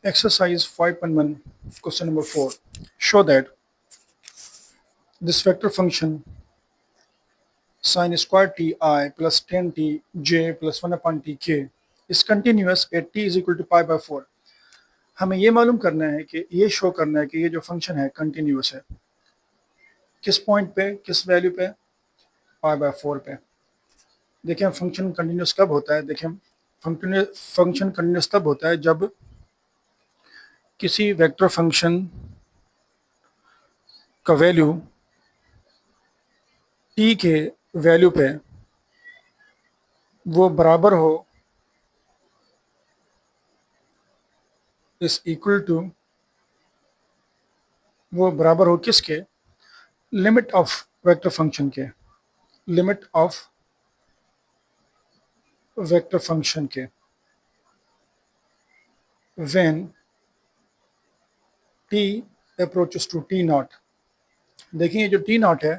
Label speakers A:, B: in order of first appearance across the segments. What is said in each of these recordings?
A: Exercise 5.1, question number 4. Show that this vector function sin square t I plus 10t j plus 1 upon t k is continuous at t is equal to pi by 4. हमें ये मालूम करना है कि ये show करना है कि ये जो फंक्शन है कंटिन्यूस है किस पॉइंट पे, किस वैल्यू पे, पाई बाय 4 पे। देखिए फंक्शन कंटिन्यूस कब होता है। देखिए फंक्शन कंटिन्यूस तब होता है जब किसी वेक्टर फंक्शन का वैल्यू t के वैल्यू पे वो बराबर हो, इज इक्वल टू, वो बराबर हो किसके, लिमिट ऑफ वेक्टर फंक्शन के, लिमिट ऑफ वेक्टर फंक्शन के, when t approaches to t naught. देखिए ये जो t नॉट है,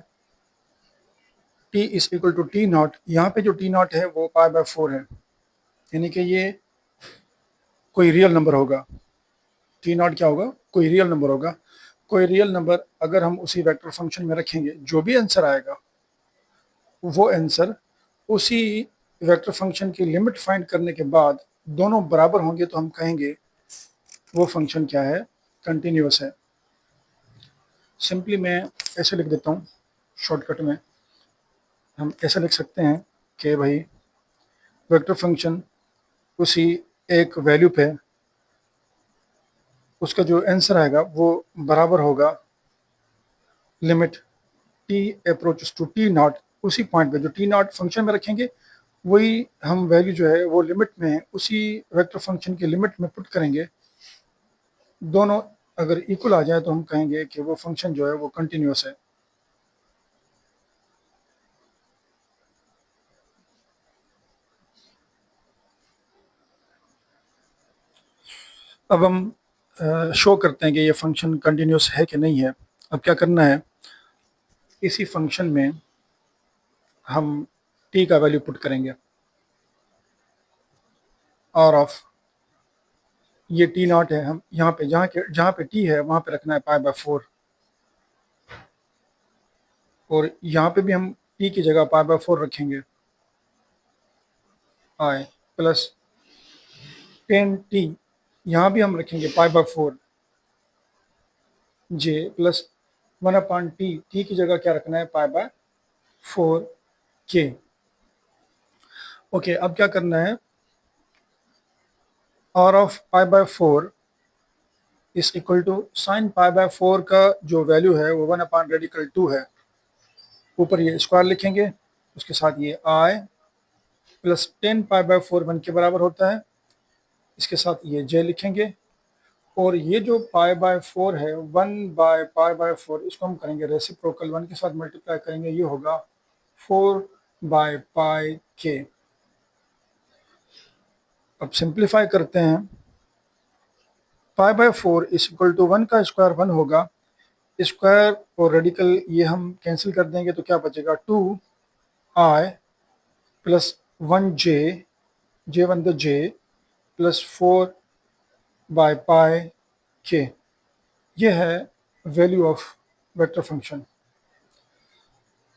A: t is equal to t naught, यहाँ पे जो t नॉट है वो पाई बाय 4 है, यानी कि ये कोई रियल नंबर होगा। t नॉट क्या होगा, कोई रियल नंबर होगा। कोई रियल नंबर अगर हम उसी वेक्टर फंक्शन में रखेंगे, जो भी आंसर आएगा वो आंसर उसी वेक्टर फंक्शन की लिमिट फाइंड करने के बाद दोनों बराबर होंगे तो हम कहेंगे वो फंक्शन क्या है, कंटिन्यूस है। सिंपली मैं ऐसे लिख देता हूँ, शॉर्टकट में हम ऐसे लिख सकते हैं कि भाई वेक्टर फंक्शन उसी एक वैल्यू पे उसका जो आंसर आएगा वो बराबर होगा limit t approaches to t naught. उसी पॉइंट पे जो t नॉट फंक्शन में रखेंगे वही हम वैल्यू जो है वो लिमिट में, उसी वेक्टर फंक्शन की लिमिट में पुट करेंगे। दोनों अगर इक्वल आ जाए तो हम कहेंगे कि वो फंक्शन जो है वो कंटिन्यूस है। अब हम शो करते हैं कि ये फंक्शन कंटिन्यूस है कि नहीं है। अब क्या करना है, इसी फंक्शन में हम t का वैल्यू पुट करेंगे और ऑफ ये t नॉट है, हम यहाँ पे जहाँ पे t है वहाँ पे रखना है पाई बाय 4, और यहाँ पे भी हम t की जगह पाई बाय 4 रखेंगे। i प्लस 10t, यहाँ भी हम रखेंगे पाई by 4, j plus 1 upon t की जगह क्या रखना है, पाई बाय 4 k। ओके, अब क्या करना है, r of pi by 4 is equal to sine pi by 4 का जो वैल्यू है वो 1 अपॉन रेडिकल 2 है। ऊपर ये स्क्वायर लिखेंगे, उसके साथ ये i प्लस 10 पाई बाय 4 1 के बराबर होता है। इसके साथ ये j लिखेंगे, और ये जो पाई बाय 4 है 1 बाय पाई बाय 4, इसको हम करेंगे रेसिप्रोकल, 1 के साथ मल्टीप्लाई करेंगे, ये होगा 4 बाय पाई के। अब सिंप्लीफाई करते हैं, pi by 4 is equal to 1 का स्क्वायर 1 होगा, स्क्वायर और रेडिकल ये हम कैंसिल कर देंगे तो क्या बचेगा, 2i plus 1j, j1 the j, plus 4 by pi के। ये है वैल्यू ऑफ वेक्टर फंक्शन।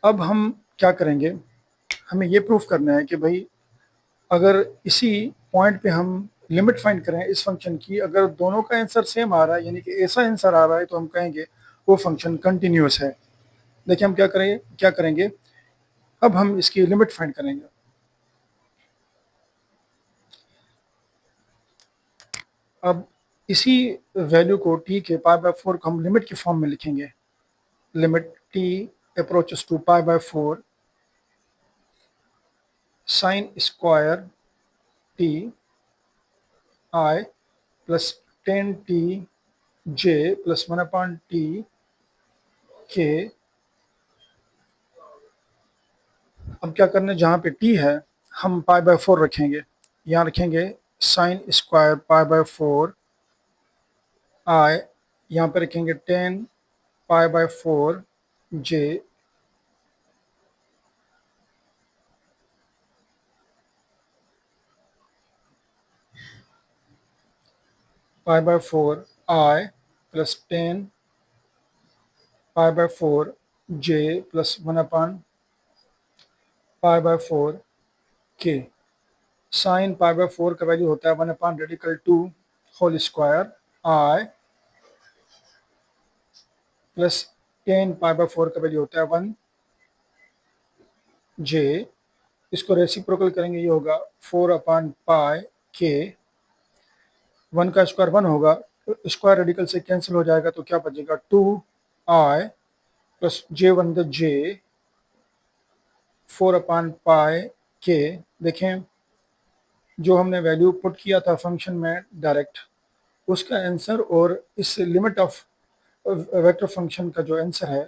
A: अब हम क्या करेंगे, हमें ये प्रूफ करना है कि भाई अगर इसी पॉइंट पे हम लिमिट फाइंड करें इस फंक्शन की, अगर दोनों का आंसर सेम आ रहा है, यानी कि ऐसा आंसर आ रहा है, तो हम कहेंगे वो फंक्शन कंटिन्यूस है। देखिए हम क्या करेंगे, अब हम इसकी लिमिट फाइंड करेंगे। अब इसी वैल्यू को t के पाई बाय 4 को हम लिमिट के फॉर्म में लिखेंगे, limit t approaches to pi by 4 sine square t i plus 10t j plus 1 upon t के। अब क्या करना है, जहाँ पे t है हम पाई बाय 4 रखेंगे, यहाँ रखेंगे sine square pi by 4 i, यहाँ पे रखेंगे 10 pi by 4 j, pi by 4 I plus 10 pi by 4 J plus 1 upon pi by 4 K। Sine pi by 4 का वैल्यू होता है 1 अपॉन radical 2 whole square I plus 10 pi by 4 का value होता है 1 J। इसको रेसिप्रोकल करेंगे, ये होगा 4 अपॉन पाई K। 1 का स्क्वायर 1 होगा, तो स्क्वायर रेडिकल से कैंसिल हो जाएगा, तो क्या बचेगा 2I plus J1 the J 4 upon pi K। देखें, जो हमने वैल्यू पुट किया था फंक्शन में डायरेक्ट, उसका आंसर और इस लिमिट ऑफ वेक्टर फंक्शन का जो आंसर है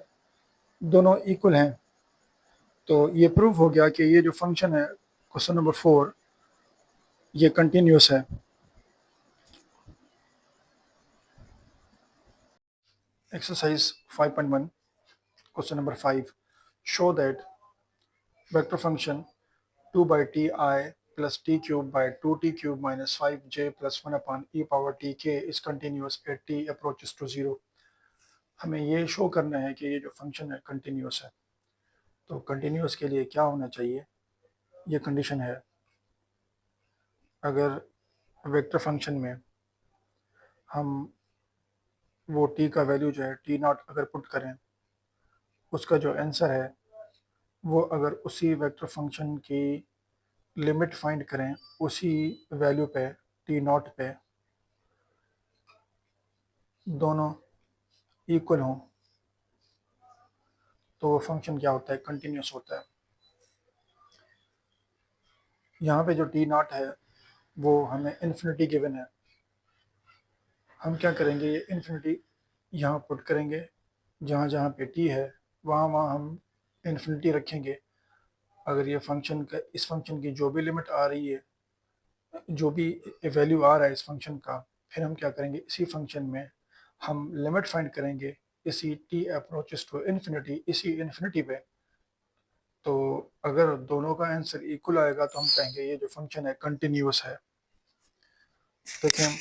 A: दोनों इक्वल हैं। तो ये प्रूव हो गया कि ये जो फंक्शन है क्वेश्चन नंबर 4 ये कंटिन्यूस है। Exercise 5.1 question number 5, show that vector function 2 by t I plus t cube by 2t cube minus 5j plus 1 upon e power t k is continuous at t approaches to 0। हमें ये show करना है कि ये जो function है continuous है। तो कंटिन्यूस के लिए क्या होना चाहिए, ये कंडीशन है, अगर वेक्टर फंक्शन में हम वो t का वैल्यू जो है t नॉट अगर पुट करें, उसका जो आंसर है वो अगर उसी वेक्टर फंक्शन की लिमिट फाइंड करें उसी वैल्यू पे t नॉट पे दोनों इक्वल हों, तो वो फंक्शन क्या होता है, कंटिन्यूस होता है। यहाँ पे जो टी नॉट है वो हमें इन्फिनिटी गिवन है। हम क्या करेंगे, ये इन्फिनिटी यहाँ पुट करेंगे, जहाँ जहाँ पे टी है वहाँ वहाँ हम इन्फिनिटी रखेंगे। अगर ये फंक्शन का, इस फंक्शन की जो भी लिमिट आ रही है, जो भी वैल्यू आ रहा है इस फंक्शन का, फिर हम क्या करेंगे, इसी फंक्शन में हम लिमिट फाइंड करेंगे इसी टी अप्रोचेस टू इन्फिनिटी, इसी इन्फिनिटी पे। तो अगर दोनों का आंसर इक्वल आएगा तो हम कहेंगे ये जो फंक्शन है कंटिन्यूस है। देखें,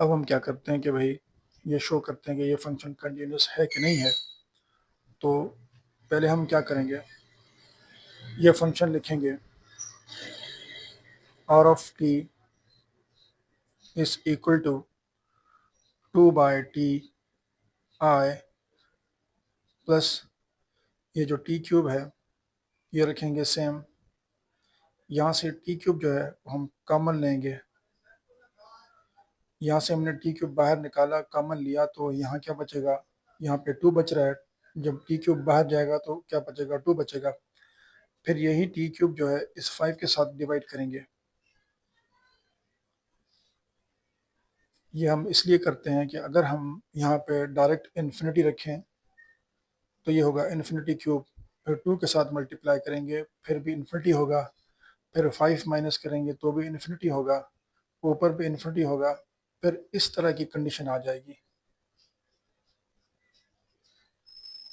A: अब हम क्या करते हैं कि भाई ये शो करते हैं कि ये फंक्शन कंटिन्यूस है कि नहीं है। तो पहले हम क्या करेंगे, ये फंक्शन लिखेंगे R of T is equal to 2 by T I plus ये जो टी क्यूब है ये रखेंगे सेम। यहाँ से टी क्यूब जो है हम कॉमन लेंगे, यहाँ से हमने टी क्यूब बाहर निकाला, कॉमन लिया, तो यहाँ क्या बचेगा, यहाँ पे 2 बच रहा है। जब टी क्यूब बाहर जाएगा तो क्या बचेगा, 2 बचेगा। फिर यही टी क्यूब जो है इस 5 के साथ डिवाइड करेंगे। ये हम इसलिए करते हैं कि अगर हम यहाँ पे डायरेक्ट इन्फिनिटी रखें तो ये होगा इन्फिनिटी क्यूब, फिर 2 के साथ मल्टीप्लाई करेंगे फिर भी इन्फिनिटी होगा, फिर 5 माइनस करेंगे तो भी इन्फिनिटी होगा, ऊपर भी इन्फिनिटी होगा, फिर इस तरह की कंडीशन आ जाएगी।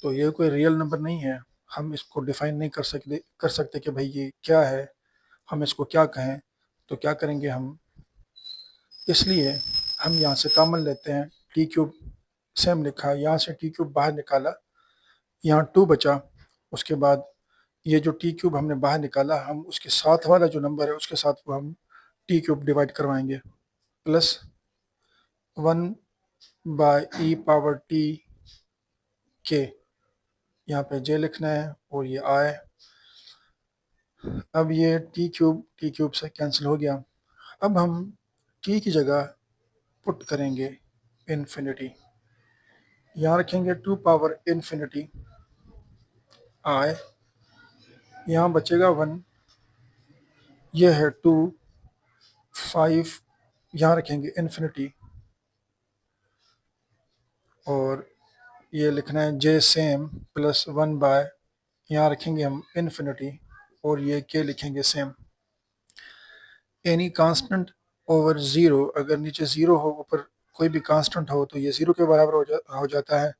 A: तो ये कोई रियल नंबर नहीं है, हम इसको डिफाइन नहीं कर सकते कि भाई ये क्या है, हम इसको क्या कहें। तो क्या करेंगे हम, इसलिए हम यहाँ से कॉमन लेते हैं, टी क्यूब सेम लिखा, यहाँ से टी क्यूब बाहर निकाला, यहाँ 2 बचा। उसके बाद ये जो टी क्यूब हमने बाहर निकाला, हम उसके साथ वाला जो नंबर है उसके साथ वो हम टी क्यूब डिवाइड करवाएंगे, plus 1 by E power T के, यहाँ पे जे लिखना है और ये आए। अब ये टी क्यूब से कैंसिल हो गया। अब हम टी की जगह पुट करेंगे इन्फिनिटी, यहाँ रखेंगे 2 पावर इन्फिनिटी आए, यहाँ बचेगा 1, ये है 2, 5, यहाँ रखेंगे इन्फिनिटी और ये लिखना है जे सेम प्लस 1 बाय, यहाँ रखेंगे हम इन्फिनिटी और ये के लिखेंगे same. Any constant over zero, अगर नीचे ज़ीरो हो ऊपर कोई भी कांस्टेंट हो तो ये ज़ीरो के बराबर हो जाता है।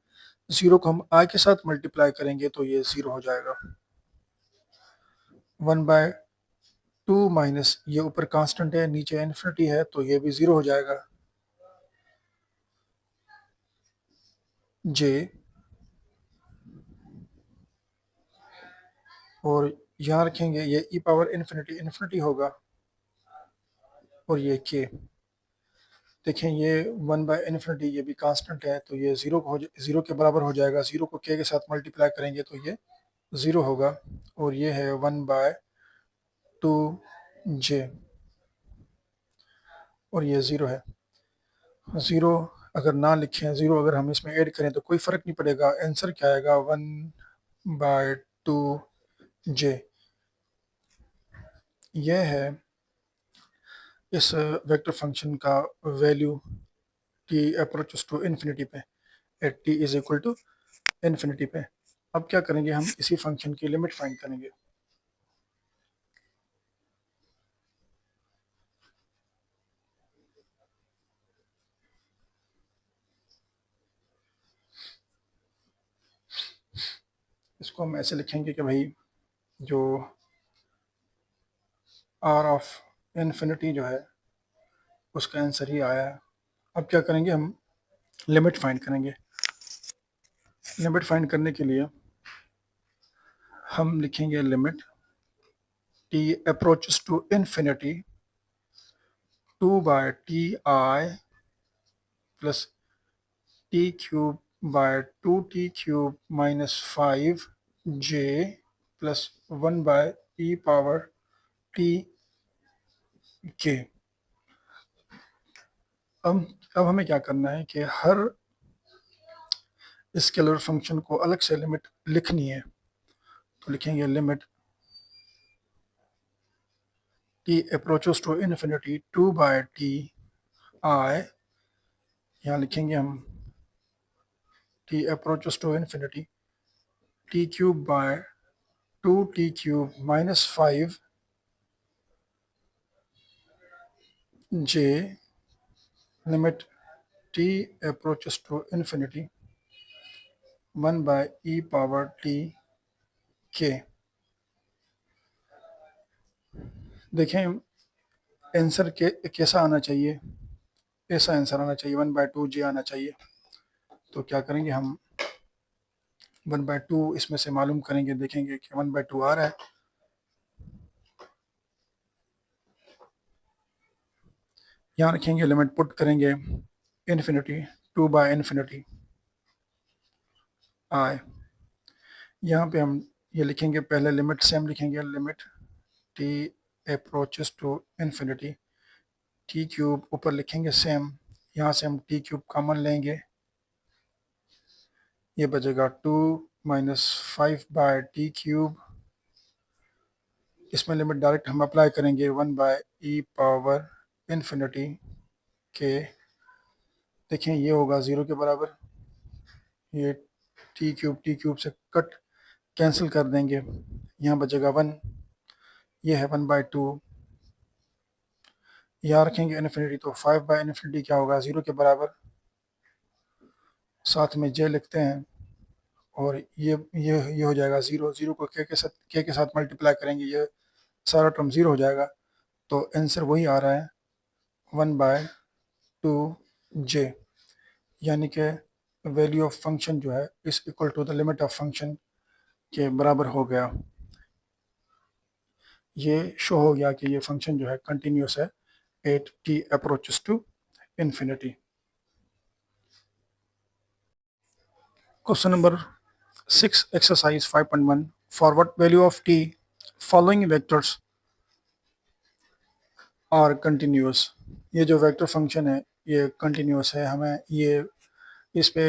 A: ज़ीरो को हम आई के साथ मल्टीप्लाई करेंगे तो ये ज़ीरो हो जाएगा। 1 बाय 2 माइनस ये ऊपर कांस्टेंट है, नीचे इन्फिनिटी है, तो ये भी 0 हो जाएगा। जे और यहाँ रखेंगे ये ई पावर इन्फिनिटी इन्फिनिटी होगा, और ये के। देखें ये 1 बाय इन्फिनिटी ये भी कांस्टेंट है, तो ये 0 के बराबर हो जाएगा। 0 को के साथ मल्टीप्लाई करेंगे तो ये 0 होगा, और ये है 1/2 जे, और ये 0 है। 0 अगर ना लिखें, 0 अगर हम इसमें ऐड करें तो कोई फ़र्क नहीं पड़ेगा। आंसर क्या आएगा? 1/2 जे। यह है इस वेक्टर फंक्शन का value t approaches to infinity पे, at t is equal to infinity पे। अब क्या करेंगे, हम इसी फंक्शन की लिमिट फाइंड करेंगे। इसको हम ऐसे लिखेंगे कि भाई जो r ऑफ इन्फिनिटी जो है उसका आंसर ही आया है। अब क्या करेंगे, हम लिमिट फाइंड करेंगे। लिमिट फाइंड करने के लिए हम लिखेंगे limit t approaches to infinity 2/ti plus t cube by 2t cube minus 5j plus 1/e⁻t के। अब हमें क्या करना है कि हर स्केलर फंक्शन को अलग से लिमिट लिखनी है। तो लिखेंगे limit t approaches to infinity 2/ti, यहाँ लिखेंगे हम t approaches to infinity t cube by 2t cube minus 5j limit t approaches to infinity 1/e⁻t के। देखें आंसर के कैसा आना चाहिए, ऐसा आंसर आना चाहिए, 1/2j आना चाहिए। तो क्या करेंगे, हम 1/2 इसमें से मालूम करेंगे, देखेंगे कि 1/2 आ रहा है। यहाँ रखेंगे लिमिट पुट करेंगे इन्फिनिटी 2/इन्फिनिटी i। यहाँ पे हम ये लिखेंगे, पहले लिमिट से हम लिखेंगे limit t approaches to infinity t cube, ऊपर लिखेंगे सेम, यहाँ से हम t क्यूब कॉमन लेंगे, ये बचेगा 2 माइनस 5/t क्यूब। इसमें लिमिट डायरेक्ट हम अप्लाई करेंगे 1/e⁻इन्फिनिटी के। देखें ये होगा 0 के बराबर, ये t क्यूब से कट कैंसिल कर देंगे, यहाँ बचेगा 1, ये है 1/2। यहाँ रखेंगे इन्फिनिटी, तो 5/इन्फिनिटी क्या होगा, 0 के बराबर। साथ में j लिखते हैं, और ये हो जाएगा 0। 0 को k के साथ मल्टीप्लाई करेंगे, ये सारा टर्म 0 हो जाएगा। तो आंसर वही आ रहा है 1/2j, यानी कि वैल्यू ऑफ फंक्शन जो है is equal to the limit of function के बराबर हो गया। ये शो हो गया कि ये फंक्शन जो है कंटिन्यूस है at t approaches to infinity. Question number 6 exercise 5.1 for what value of t following vectors are continuous. ये जो वेक्टर फंक्शन है ये कंटिन्यूस है। हमें ये इस पे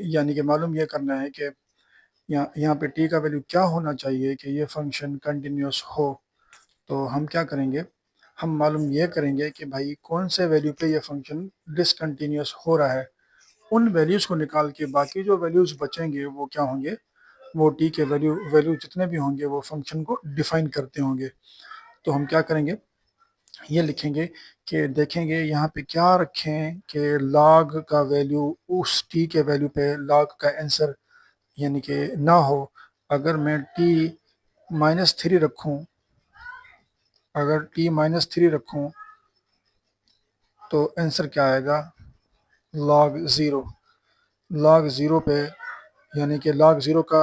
A: यानी कि मालूम ये करना है कि यहाँ पे t का वैल्यू क्या होना चाहिए कि ये फंक्शन कंटिन्यूस हो। तो हम क्या करेंगे, हम मालूम ये करेंगे कि भाई कौन से वैल्यू पे ये फंक्शन डिसकंटिन्यूस हो रहा है। उन वैल्यूज़ को निकाल के बाकी जो वैल्यूज़ बचेंगे वो क्या होंगे, वो t के वैल्यू जितने भी होंगे वो फंक्शन को डिफाइन करते होंगे। तो हम क्या करेंगे, ये लिखेंगे कि देखेंगे यहाँ पे क्या रखें कि log का वैल्यू उस t के वैल्यू पे log का आंसर यानी कि ना हो। अगर मैं t -3 रखूँ, अगर t-3 रखूं तो आंसर क्या आएगा, log 0। log 0 पे यानी कि log 0 का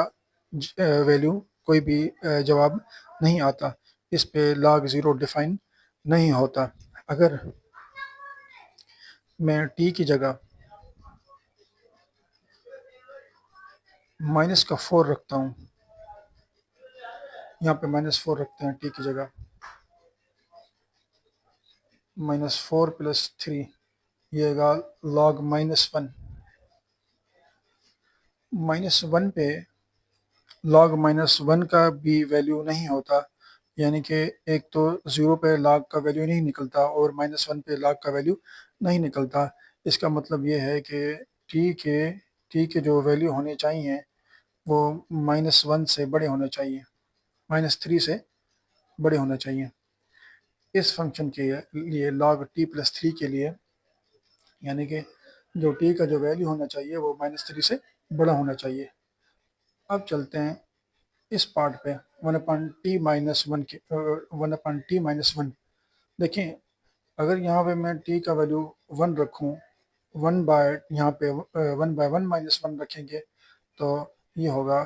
A: वैल्यू कोई भी जवाब नहीं आता, इस पे log 0 डिफाइन नहीं होता। अगर मैं t की जगह -4 रखता हूँ, यहाँ पे -4 रखते हैं t की जगह, -4 + 3 ये आएगा log -1। -1 पे log -1 का भी वैल्यू नहीं होता, यानी कि एक तो 0 पे log का वैल्यू नहीं निकलता और -1 पे log का वैल्यू नहीं निकलता। इसका मतलब ये है कि t के जो वैल्यू होने चाहिए वो -1 से बड़े होने चाहिए, -3 से बड़े होने चाहिए। इस फंक्शन के लिए log t+3 के लिए यानी कि जो t का जो वैल्यू होना चाहिए वो -3 से बड़ा होना चाहिए। अब चलते हैं इस पार्ट पे 1/t-1 के 1/t-1। देखें, अगर यहाँ पे मैं t का वैल्यू 1 रखूँ, 1 बाय यहाँ पे 1/1 - 1 रखेंगे तो ये होगा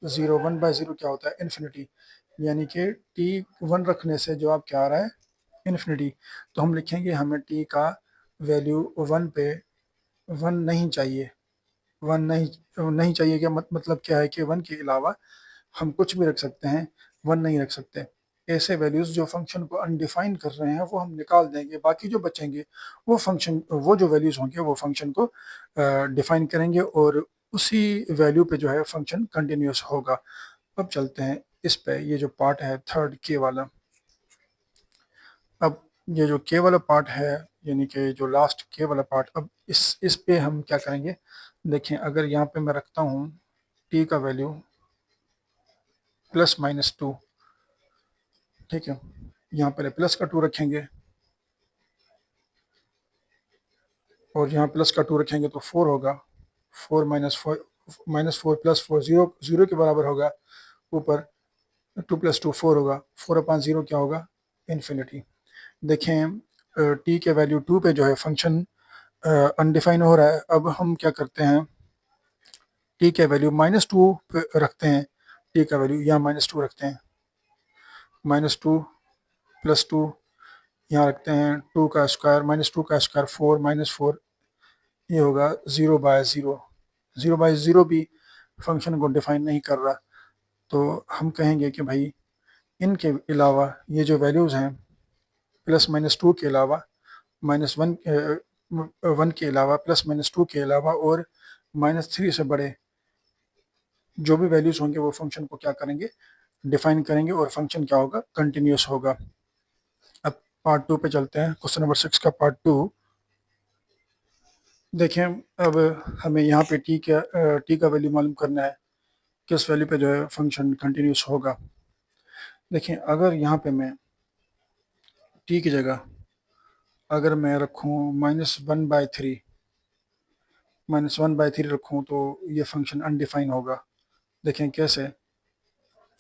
A: 0। 1/0 क्या होता है, इन्फिनिटी, यानी कि t 1 रखने से जवाब क्या आ रहा है, इन्फिनिटी। तो हम लिखेंगे हमें t का वैल्यू 1 पे 1 नहीं चाहिए। 1 नहीं चाहिए क्या मतलब क्या है कि 1 के अलावा हम कुछ भी रख सकते हैं, 1 नहीं रख सकते। ऐसे वैल्यूज जो फंक्शन को अनडिफाइन कर रहे हैं वो हम निकाल देंगे, बाकी जो बचेंगे वो जो वैल्यूज होंगे वो फंक्शन को डिफाइन करेंगे और उसी वैल्यू पे जो है फंक्शन कंटिन्यूस होगा। अब चलते हैं इस पे, ये जो पार्ट है थर्ड के वाला। अब ये जो के वाला पार्ट है, यानी कि जो लास्ट के वाला पार्ट, अब इस पे हम क्या करेंगे। देखें, अगर यहाँ पे मैं रखता हूँ t का वैल्यू +-2, ठीक है, यहाँ पहले प्लस का 2 रखेंगे और यहाँ प्लस का 2 रखेंगे तो 4 होगा। 4 -4 + 4 0 के बराबर होगा। ऊपर 2 + 2 4 होगा। 4/0 क्या होगा, इन्फिनिटी। देखें, t के वैल्यू 2 पे जो है फंक्शन अनडिफाइन हो रहा है। अब हम क्या करते हैं, t के वैल्यू -2 पे रखते हैं, t का वैल्यू यहाँ -2 रखते हैं, -2 + 2 यहाँ रखते हैं, 2 का स्क्वायर, -2 का स्क्वायर 4 -4, ये होगा 0/0। 0/0 भी फंक्शन को डिफाइन नहीं कर रहा, तो हम कहेंगे कि भाई इनके अलावा ये जो वैल्यूज़ हैं, +-2 के अलावा, -1 1 के अलावा, +-2 के अलावा और -3 से बड़े जो भी वैल्यूज़ होंगे वो फंक्शन को क्या करेंगे, डिफाइन करेंगे और फंक्शन क्या होगा, कंटिन्यूस होगा। अब पार्ट 2 पे चलते हैं, क्वेश्चन नंबर 6 का पार्ट 2। देखें, अब हमें यहाँ पे टी का वैल्यू मालूम करना है, किस वैल्यू पे जो है फंक्शन कंटिन्यूस होगा। देखें, अगर यहाँ पे मैं टी की जगह अगर मैं रखूँ -1/3 -1/3 रखूँ तो ये फंक्शन अनडिफाइन होगा। देखें कैसे,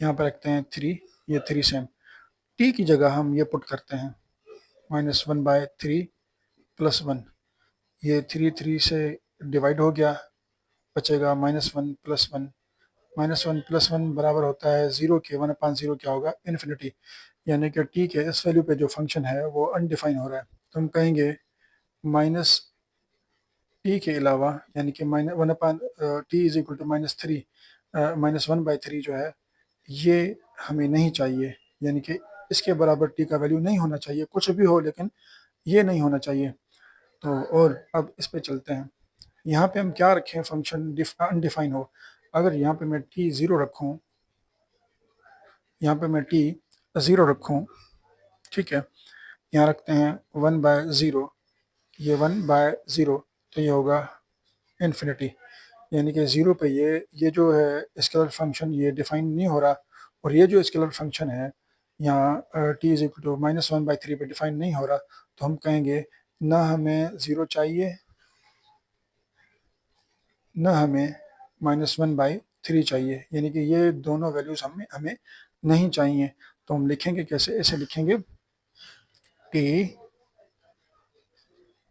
A: यहाँ पे रखते हैं 3, ये 3 सेम, टी की जगह हम ये पुट करते हैं -1/3 + 1, ये 3 से डिवाइड हो गया, बचेगा -1 + 1। -1 + 1 बराबर होता है 0 के। 1/0 क्या होगा, इन्फिनिटी, यानी कि t के इस वैल्यू पे जो फंक्शन है वो अनडिफाइन हो रहा है। तो हम कहेंगे माइनस टी के अलावा, यानी कि -1/t = -3, -1/3 जो है ये हमें नहीं चाहिए, यानी कि इसके बराबर t का वैल्यू नहीं होना चाहिए, कुछ भी हो लेकिन ये नहीं होना चाहिए। तो और अब इस पे चलते हैं, यहाँ पे हम क्या रखें, फंक्शन अनडिफाइन हो। अगर यहाँ पे मैं t 0 रखूँ, यहाँ पे मैं t 0 रखूँ, ठीक है, यहाँ रखते हैं 1/0, ये 1/0 तो ये होगा इन्फिनिटी, यानी कि 0 पे ये जो है स्केलर फंक्शन ये डिफाइन नहीं हो रहा, और ये जो स्केलर फंक्शन है यहाँ t = -1/3 पे डिफाइन नहीं हो रहा। तो हम कहेंगे ना हमें 0 चाहिए, ना हमें -1/3 चाहिए, यानी कि ये दोनों वैल्यूज़ हमें नहीं चाहिए। तो हम लिखेंगे कैसे, ऐसे लिखेंगे t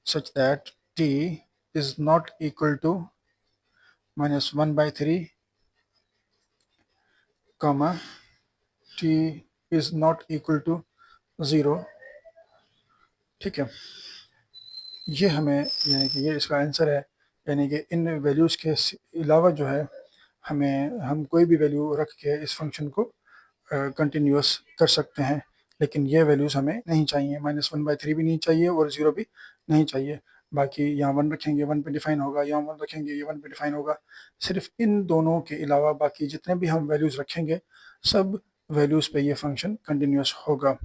A: such that t is not equal to -1/3, comma t is not equal to 0। ठीक है, ये हमें यानी कि ये इसका आंसर है। यानी कि इन वैल्यूज़ के अलावा जो है हमें हम कोई भी वैल्यू रख के इस फंक्शन को कंटिन्यूअस कर सकते हैं, लेकिन ये वैल्यूज़ हमें नहीं चाहिए। -1/3 भी नहीं चाहिए और 0 भी नहीं चाहिए। बाकी यहाँ 1 रखेंगे 1 पे डिफाइन होगा, यहाँ 1 रखेंगे ये 1 पे डिफाइन होगा। सिर्फ इन दोनों के अलावा बाकी जितने भी हम वैल्यूज़ रखेंगे सब वैल्यूज़ पे ये फंक्शन कंटिन्यूअस होगा।